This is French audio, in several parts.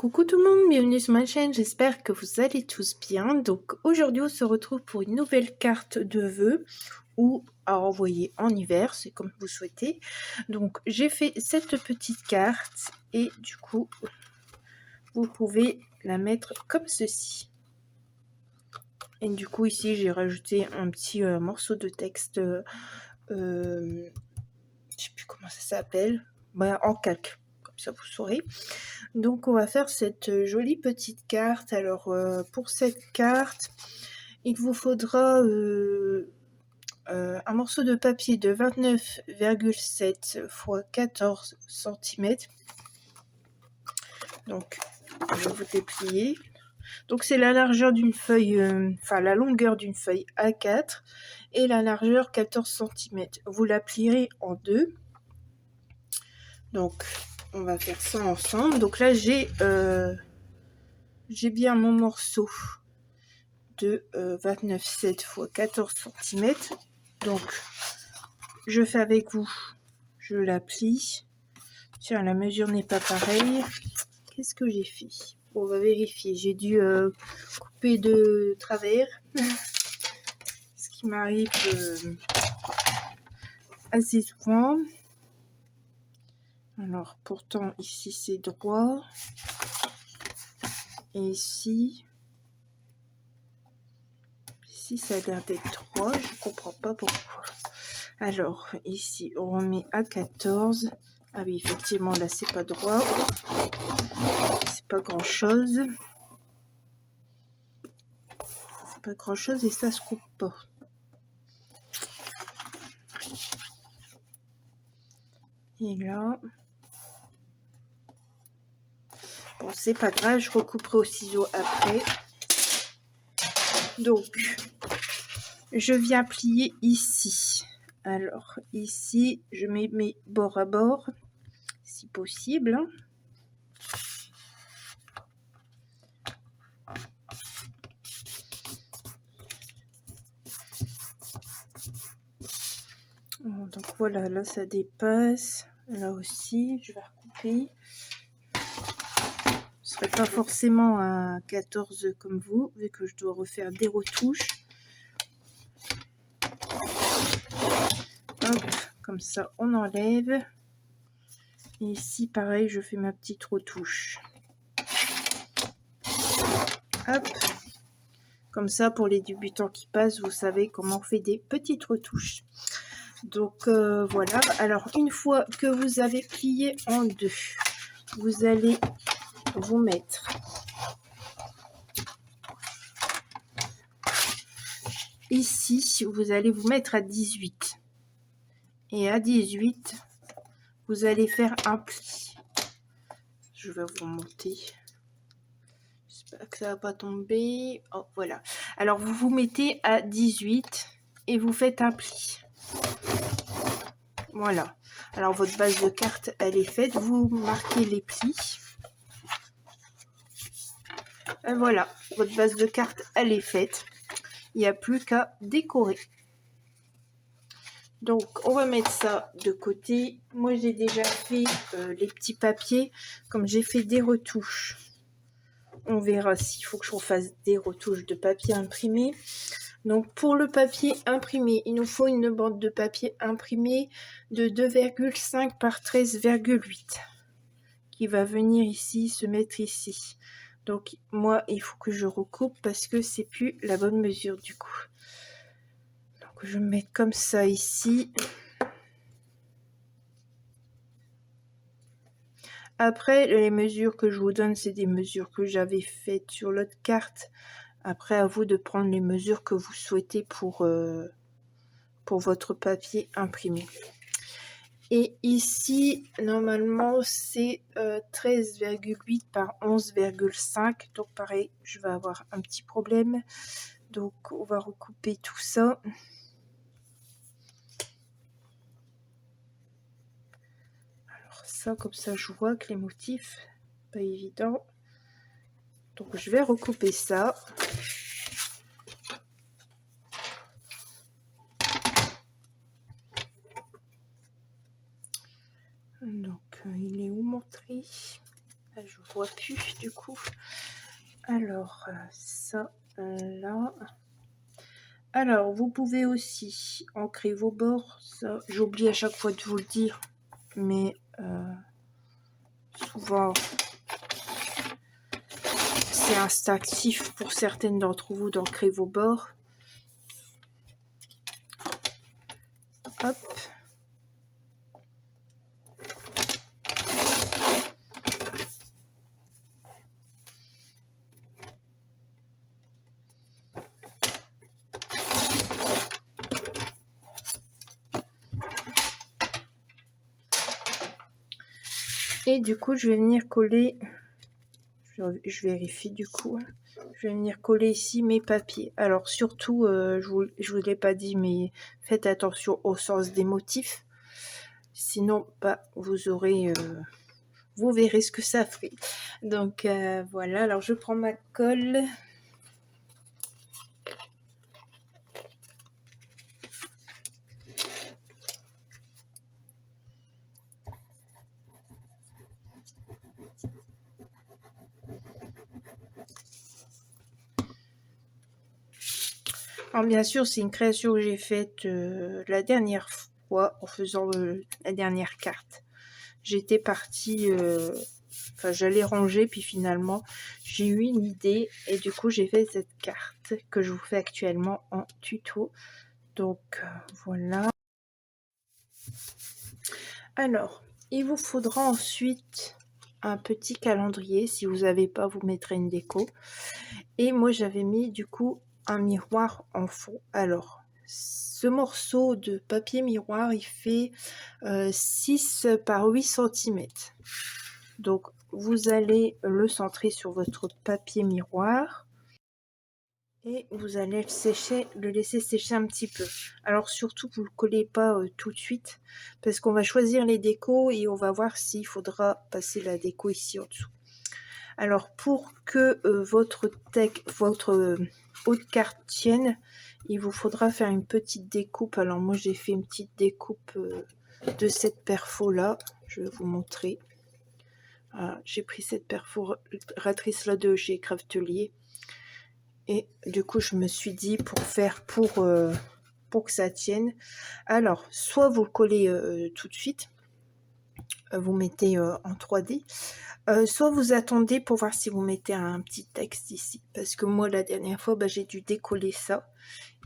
Coucou tout le monde, bienvenue sur ma chaîne, j'espère que vous allez tous bien. Donc aujourd'hui on se retrouve pour une nouvelle carte de vœux ou à envoyer en hiver, c'est comme vous souhaitez. Donc j'ai fait cette petite carte et du coup vous pouvez la mettre comme ceci. Et du coup ici j'ai rajouté un petit morceau de texte, je sais plus comment ça s'appelle, en calque, comme ça vous saurez. Donc on va faire cette jolie petite carte. Alors pour cette carte, il vous faudra un morceau de papier de 29,7 x 14 cm. Donc je vais vous déplier. Donc c'est la largeur d'une feuille, la longueur d'une feuille A4 et la largeur 14 cm. Vous la plierez en deux. Donc on va faire ça ensemble. Donc là j'ai bien mon morceau de 29,7 x 14 cm. Donc je fais avec vous, je la plie. Tiens, la mesure n'est pas pareille. Qu'est-ce que j'ai fait? Bon, on va vérifier. J'ai dû couper de travers, ce qui m'arrive assez souvent. Alors pourtant ici c'est droit et ici ça a l'air d'être droit, je comprends pas pourquoi. Alors ici on remet à 14. Ah oui, effectivement là c'est pas droit, c'est pas grand chose, et ça se coupe pas. Et là bon, c'est pas grave, je recouperai au ciseau après. Donc je viens plier ici. Alors ici je mets mes bords à bord si possible. Donc voilà, là ça dépasse, là aussi je vais recouper. Je ne serai pas forcément à 14 comme vous, vu que je dois refaire des retouches. Hop, comme ça on enlève. Et ici pareil, je fais ma petite retouche. Hop, comme ça pour les débutants qui passent, vous savez comment on fait des petites retouches. Donc voilà, alors une fois que vous avez plié en deux, vous allez vous mettre ici, vous allez vous mettre à 18. Et à 18, vous allez faire un pli. Je vais vous monter. J'espère que ça va pas tomber. Oh, voilà. Alors, vous vous mettez à 18 et vous faites un pli. Voilà. Alors, votre base de carte, elle est faite. Vous marquez les plis. Et voilà. Votre base de carte, elle est faite. Il n'y a plus qu'à décorer. Donc, on va mettre ça de côté. Moi, j'ai déjà fait les petits papiers. Comme j'ai fait des retouches, on verra s'il faut que je refasse des retouches de papier imprimé. Donc, pour le papier imprimé, il nous faut une bande de papier imprimé de 2,5 par 13,8 qui va venir ici, se mettre ici. Donc, moi, il faut que je recoupe parce que c'est plus la bonne mesure du coup. Donc, je vais mettre comme ça ici. Après, les mesures que je vous donne, c'est des mesures que j'avais faites sur l'autre carte. Après, à vous de prendre les mesures que vous souhaitez pour votre papier imprimé. Et ici, normalement, c'est 13,8 par 11,5. Donc, pareil, je vais avoir un petit problème. Donc, on va recouper tout ça. Ça, comme ça je vois que les motifs pas évident, donc je vais recouper ça. Donc il est où mon tri? Là, je vois plus du coup. Alors, ça, là. Alors, vous pouvez aussi ancrer vos bords. Ça, j'oublie à chaque fois de vous le dire, mais souvent, c'est instinctif pour certaines d'entre vous d'ancrer vos bords. Hop. Et du coup, je vais venir coller, je vérifie du coup, je vais venir coller ici mes papiers. Alors surtout, je vous l'ai pas dit, mais faites attention au sens des motifs. Sinon, bah, vous aurez, vous verrez ce que ça fait. Donc voilà, alors je prends ma colle. Alors bien sûr, c'est une création que j'ai faite la dernière fois en faisant la dernière carte. J'étais partie, enfin j'allais ranger, puis finalement j'ai eu une idée et du coup j'ai fait cette carte que je vous fais actuellement en tuto. Donc voilà. Alors, il vous faudra ensuite un petit calendrier. Si vous n'avez pas, vous mettrez une déco. Et moi j'avais mis du coup un miroir en fond. Alors, ce morceau de papier miroir, il fait 6 par 8 cm. Donc, vous allez le centrer sur votre papier miroir et vous allez le laisser sécher un petit peu. Alors, surtout, vous ne le collez pas tout de suite parce qu'on va choisir les décos et on va voir s'il faudra passer la déco ici en dessous. Alors, pour que votre haute carte tienne, il vous faudra faire une petite découpe. Alors, moi, j'ai fait une petite découpe de cette perfo là. Je vais vous montrer. Voilà, j'ai pris cette perforatrice là de chez Craftelier. Et du coup, je me suis dit pour que ça tienne. Alors, soit vous le collez tout de suite, vous mettez en 3D. Soit vous attendez pour voir si vous mettez un petit texte ici. Parce que moi, la dernière fois, bah, j'ai dû décoller ça.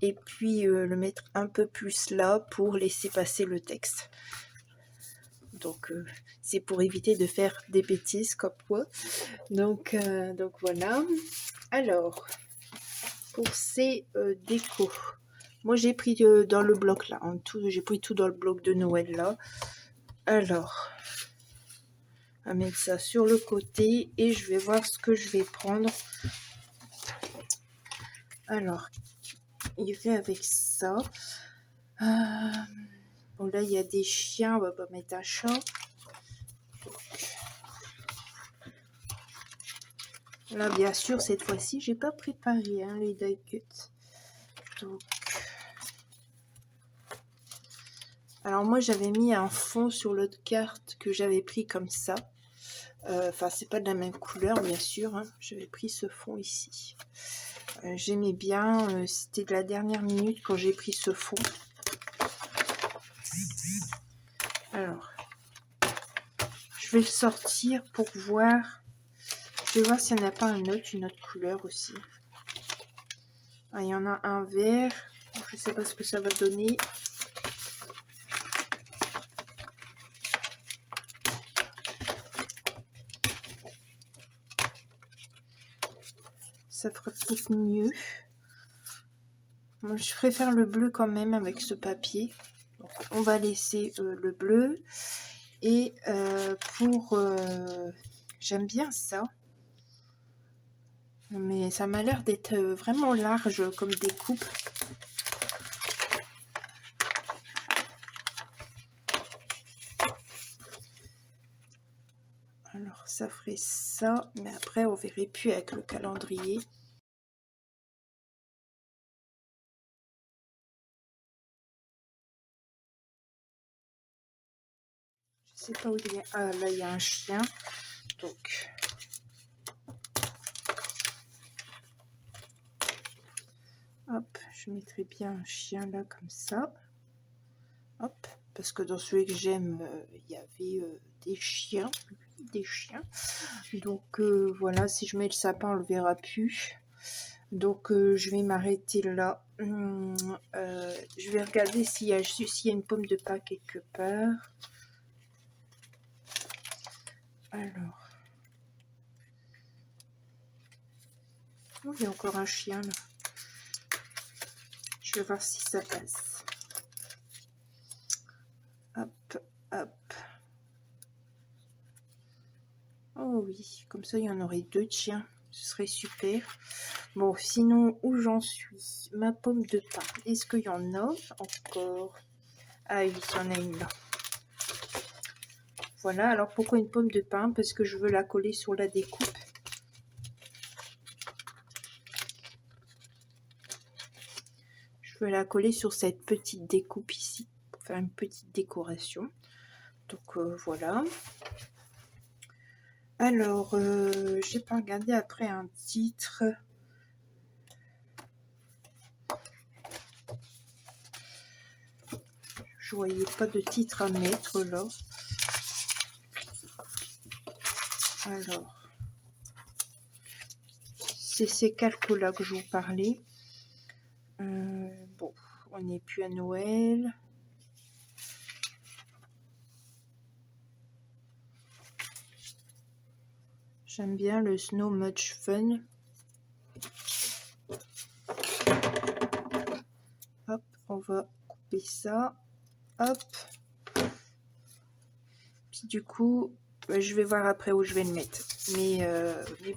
Et puis le mettre un peu plus là pour laisser passer le texte. Donc, c'est pour éviter de faire des bêtises comme moi. Donc voilà. Alors, pour ces décos, moi j'ai pris dans le bloc là, en tout, j'ai pris tout dans le bloc de Noël là. Alors, on va mettre ça sur le côté et je vais voir ce que je vais prendre. Alors, il fait avec ça. Bon là il y a des chiens, on va pas mettre un chat. Là bien sûr cette fois-ci j'ai pas préparé hein, les die cuts. Donc, alors moi j'avais mis un fond sur l'autre carte que j'avais pris comme ça. Enfin c'est pas de la même couleur bien sûr. Hein. J'avais pris ce fond ici. J'aimais bien. C'était de la dernière minute quand j'ai pris ce fond. Alors je vais le sortir pour voir. Je vais voir s'il n'y en a pas une autre couleur aussi. Ah, il y en a un vert. Je sais pas ce que ça va donner. Ça fera peut-être mieux. Moi, je préfère le bleu quand même avec ce papier. Donc, on va laisser le bleu. Et j'aime bien ça. Mais ça m'a l'air d'être vraiment large comme découpe. Alors, ça ferait ça. Mais après, on verrait plus avec le calendrier. Je sais pas où il est. Ah, là, il y a un chien. Donc, hop, je mettrai bien un chien là comme ça. Hop, parce que dans celui que j'aime, il y avait des chiens. Donc voilà, si je mets le sapin, on le verra plus. Donc je vais m'arrêter là. Je vais regarder s'il y a une pomme de pin quelque part. Alors. Oh, il y a encore un chien là. Je vais voir si ça passe. Hop, hop. Oh oui, comme ça il y en aurait 2 de chiens. Ce serait super. Bon, sinon, où j'en suis? Ma pomme de pin. Est-ce qu'il y en a encore? Ah oui, il y en a une là. Voilà, alors pourquoi une pomme de pin? Parce que je veux la coller sur la découpe. Je veux la coller sur cette petite découpe ici. Pour faire une petite décoration. Donc voilà. Alors, j'ai pas regardé après un titre. Je voyais pas de titre à mettre là. Alors, c'est ces calques-là que je vous parlais. Bon, on n'est plus à Noël. J'aime bien le Snow Much Fun. Hop, on va couper ça. Hop. Puis du coup, je vais voir après où je vais le mettre. Mais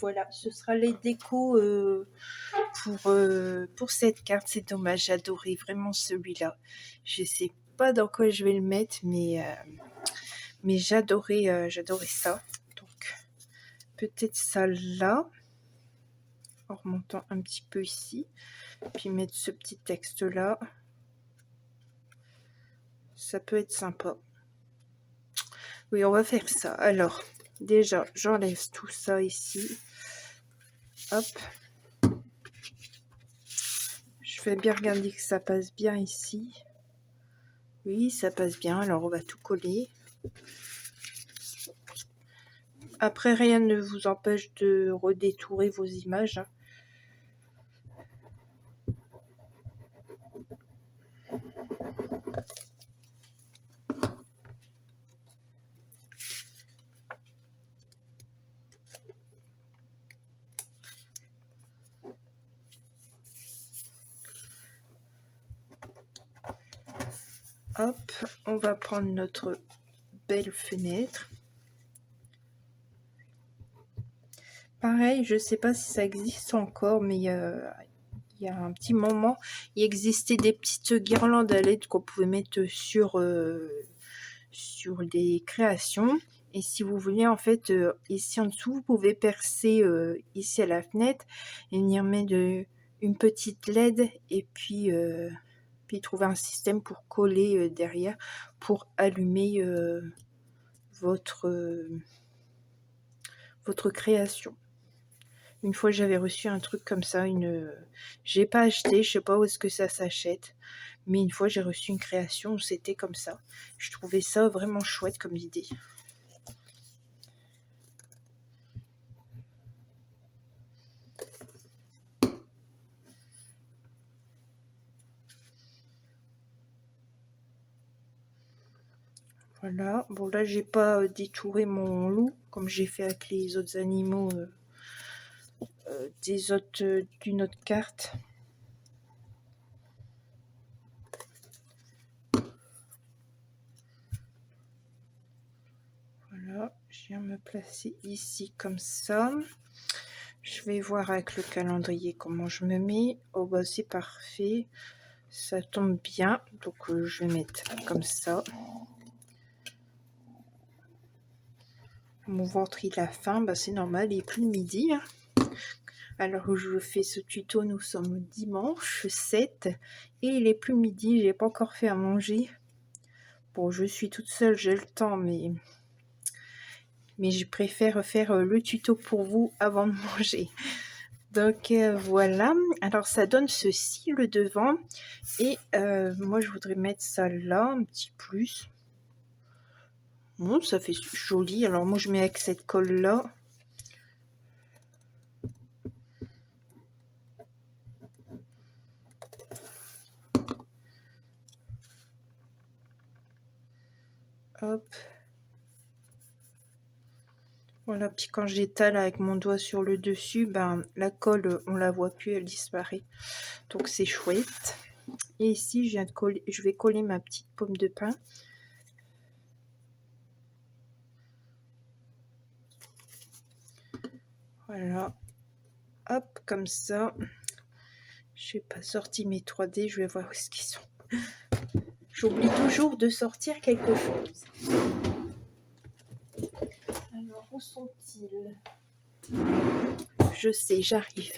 voilà, ce sera les décos pour cette carte. C'est dommage, j'adorais vraiment celui-là. Je sais pas dans quoi je vais le mettre, mais j'adorais ça. Donc, peut-être ça là. En remontant un petit peu ici. Puis mettre ce petit texte là. Ça peut être sympa. Oui, on va faire ça. Alors, déjà, j'enlève tout ça ici. Hop. Je vais bien regarder que ça passe bien ici. Oui, ça passe bien. Alors, on va tout coller. Après, rien ne vous empêche de redétourer vos images. Hein. Hop, on va prendre notre belle fenêtre. Pareil, je sais pas si ça existe encore, mais il y a un petit moment, il existait des petites guirlandes à LED qu'on pouvait mettre sur des créations. Et si vous voulez, en fait, ici en dessous, vous pouvez percer ici à la fenêtre et venir mettre une petite LED et puis trouver un système pour coller derrière pour allumer votre création. Une fois j'avais reçu un truc comme ça, j'ai pas acheté, je sais pas où est-ce que ça s'achète, mais une fois j'ai reçu une création où c'était comme ça. Je trouvais ça vraiment chouette comme idée. Voilà, bon là j'ai pas détouré mon loup comme j'ai fait avec les autres animaux d'une autre carte. Voilà, je viens me placer ici comme ça. Je vais voir avec le calendrier comment je me mets. Oh bah c'est parfait, ça tombe bien, donc je vais mettre comme ça. Mon ventre il a faim, bah c'est normal, il est plus midi. Hein. Alors où je fais ce tuto, nous sommes dimanche 7 et il est plus midi, j'ai pas encore fait à manger. Bon, je suis toute seule, j'ai le temps, mais mais je préfère faire le tuto pour vous avant de manger. Donc voilà, alors ça donne ceci le devant, et moi je voudrais mettre ça là, un petit plus. Bon, ça fait joli, alors moi je mets avec cette colle là. Hop. Voilà, puis quand j'étale avec mon doigt sur le dessus, ben la colle, on la voit plus, elle disparaît. Donc c'est chouette. Et ici, je vais coller ma petite pomme de pin. Voilà. Hop, comme ça. Je n'ai pas sorti mes 3D, je vais voir où est-ce qu'ils sont. J'oublie toujours de sortir quelque chose. Alors, où sont-ils? Je sais, j'arrive.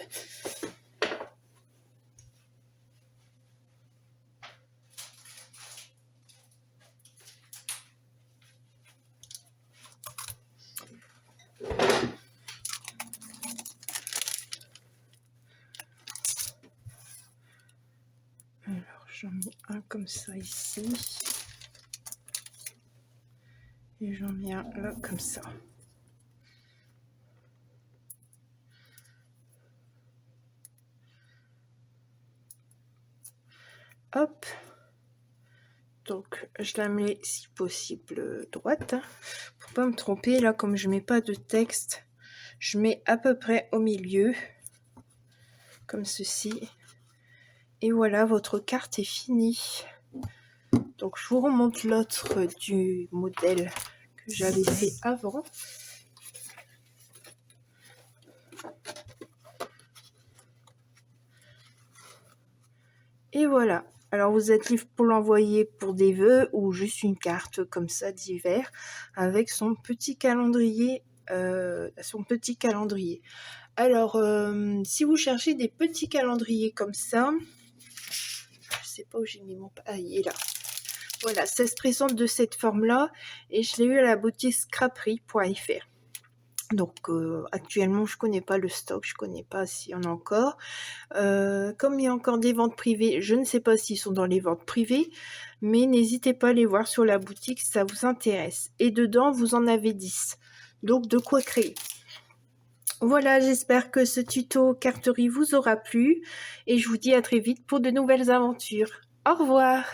Alors, j'en mets un comme ça ici. Et j'en mets un là comme ça. Hop. Donc je la mets si possible droite, hein, pour pas me tromper. Là, comme je mets pas de texte, je mets à peu près au milieu, comme ceci. Et voilà, votre carte est finie. Donc je vous remonte l'autre du modèle que j'avais fait avant. Et voilà. Alors vous êtes libre pour l'envoyer pour des vœux ou juste une carte comme ça d'hiver avec son petit calendrier. Alors si vous cherchez des petits calendriers comme ça, je sais pas où j'ai mis mon... Ah, il est là. Voilà, ça se présente de cette forme là et je l'ai eu à la boutique scraperie.fr. Donc actuellement je connais pas le stock, je connais pas s'il y en a encore. Comme il y a encore des ventes privées, je ne sais pas s'ils sont dans les ventes privées, mais n'hésitez pas à les voir sur la boutique si ça vous intéresse. Et dedans vous en avez 10, donc de quoi créer. Voilà, j'espère que ce tuto carterie vous aura plu et je vous dis à très vite pour de nouvelles aventures. Au revoir.